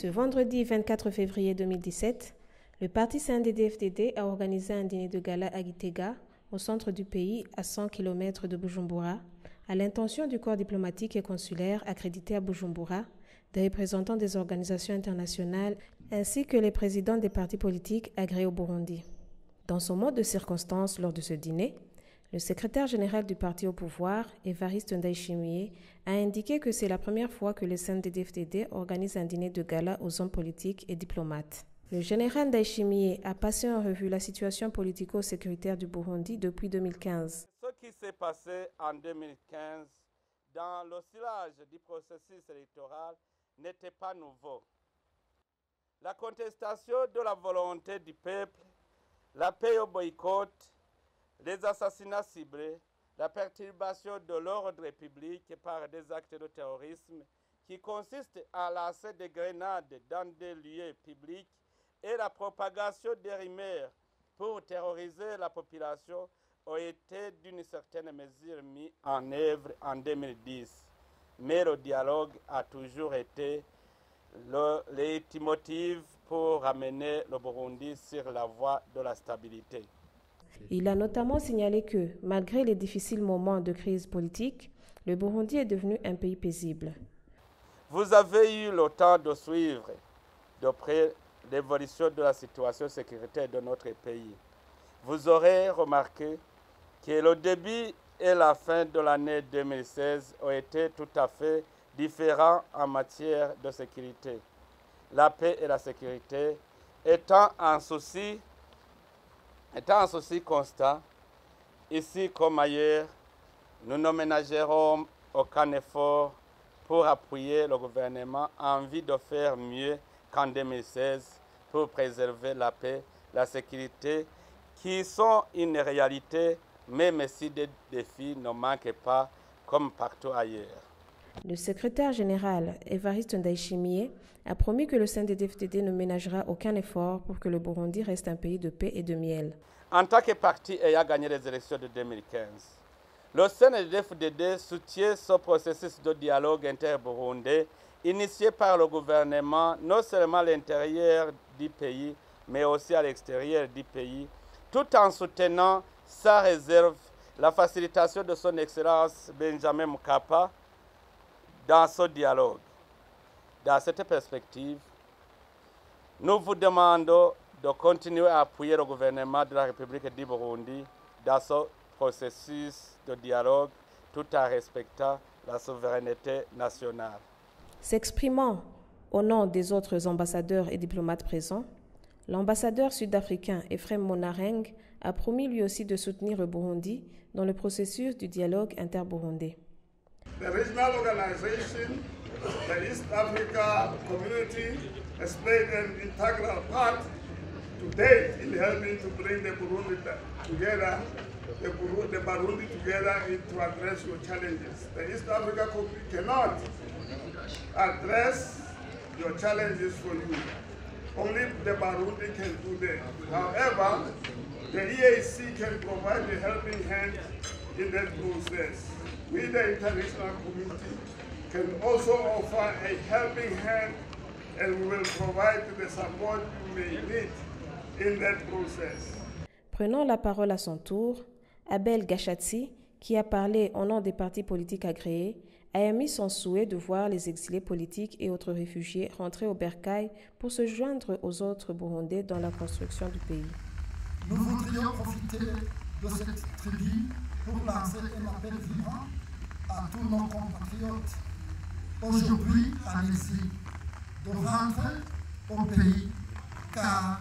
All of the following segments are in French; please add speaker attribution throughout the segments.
Speaker 1: Ce vendredi 24 février 2017, le parti CNDD-FDD a organisé un dîner de gala à Gitega, au centre du pays, à 100 km de Bujumbura, à l'intention du corps diplomatique et consulaire accrédité à Bujumbura, des représentants des organisations internationales ainsi que les présidents des partis politiques agréés au Burundi. Dans son mot de circonstance lors de ce dîner, le secrétaire général du parti au pouvoir, Évariste Ndayishimiye, a indiqué que c'est la première fois que le CNDD-FDD organise un dîner de gala aux hommes politiques et diplomates. Le général Ndayishimiye a passé en revue la situation politico-sécuritaire du Burundi depuis 2015.
Speaker 2: Ce qui s'est passé en 2015 dans l'oscillage du processus électoral n'était pas nouveau. La contestation de la volonté du peuple, l'appel au boycott, les assassinats ciblés, la perturbation de l'ordre public par des actes de terrorisme qui consistent à lancer des grenades dans des lieux publics et la propagation des rumeurs pour terroriser la population ont été d'une certaine mesure mis en œuvre en 2010. Mais le dialogue a toujours été le leitmotiv pour ramener le Burundi sur la voie de la stabilité.
Speaker 1: Il a notamment signalé que, malgré les difficiles moments de crise politique, le Burundi est devenu un pays paisible.
Speaker 2: Vous avez eu le temps de suivre de près l'évolution de la situation sécuritaire de notre pays. Vous aurez remarqué que le début et la fin de l'année 2016 ont été tout à fait différents en matière de sécurité. La paix et la sécurité étant un souci constant, ici comme ailleurs, nous ne ménagerons aucun effort pour appuyer le gouvernement en vue de faire mieux qu'en 2016 pour préserver la paix, la sécurité, qui sont une réalité, même si des défis ne manquent pas comme partout ailleurs.
Speaker 1: Le secrétaire général, Évariste Ndayishimiye, a promis que le CNDD-FDD ne ménagera aucun effort pour que le Burundi reste un pays de paix et de miel.
Speaker 2: En tant que parti ayant gagné les élections de 2015, le CNDD-FDD soutient ce processus de dialogue inter-burundais initié par le gouvernement, non seulement à l'intérieur du pays, mais aussi à l'extérieur du pays, tout en soutenant sans réserve la facilitation de son Excellence Benjamin Mkapa dans ce dialogue. Dans cette perspective, nous vous demandons de continuer à appuyer le gouvernement de la République du Burundi dans ce processus de dialogue tout en respectant la souveraineté nationale.
Speaker 1: S'exprimant au nom des autres ambassadeurs et diplomates présents, l'ambassadeur sud-africain Ephraim Monareng a promis lui aussi de soutenir le Burundi dans le processus du dialogue inter-burundais.
Speaker 3: The regional organization, the East Africa community, has played an integral part to date in helping to bring the Burundi together, to address your challenges. The East Africa community cannot address your challenges for you. Only the Burundi can do that. However, the EAC can provide a helping hand in that process. We, the international community, can also offer a helping hand, and we will provide the support you may need in that process.
Speaker 1: Prenant la parole à son tour, Abel Gashatsi, qui a parlé au nom des partis politiques agréés, a émis son souhait de voir les exilés politiques et autres réfugiés rentrer au bercail pour se joindre aux autres Burundais dans la construction du pays.
Speaker 4: Nous voudrions profiter de cette tribune pour lancer un appel vivant à tous nos compatriotes aujourd'hui en exil de rentrer au pays, car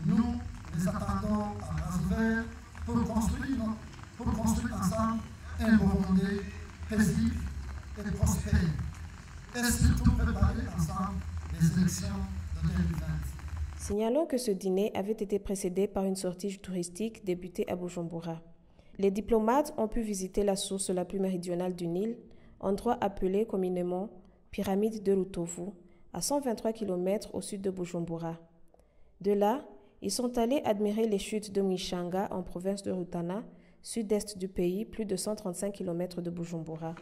Speaker 4: nous les attendons à bras ouverts pour construire ensemble un Burundi paisible et prospère, et surtout préparer ensemble les élections de 2020.
Speaker 1: Signalons que ce dîner avait été précédé par une sortie touristique débutée à Bujumbura. Les diplomates ont pu visiter la source la plus méridionale du Nil, endroit appelé communément Pyramide de Lutovu, à 123 km au sud de Bujumbura. De là, ils sont allés admirer les chutes de Mwishanga en province de Rutana, sud-est du pays, plus de 135 km de Bujumbura.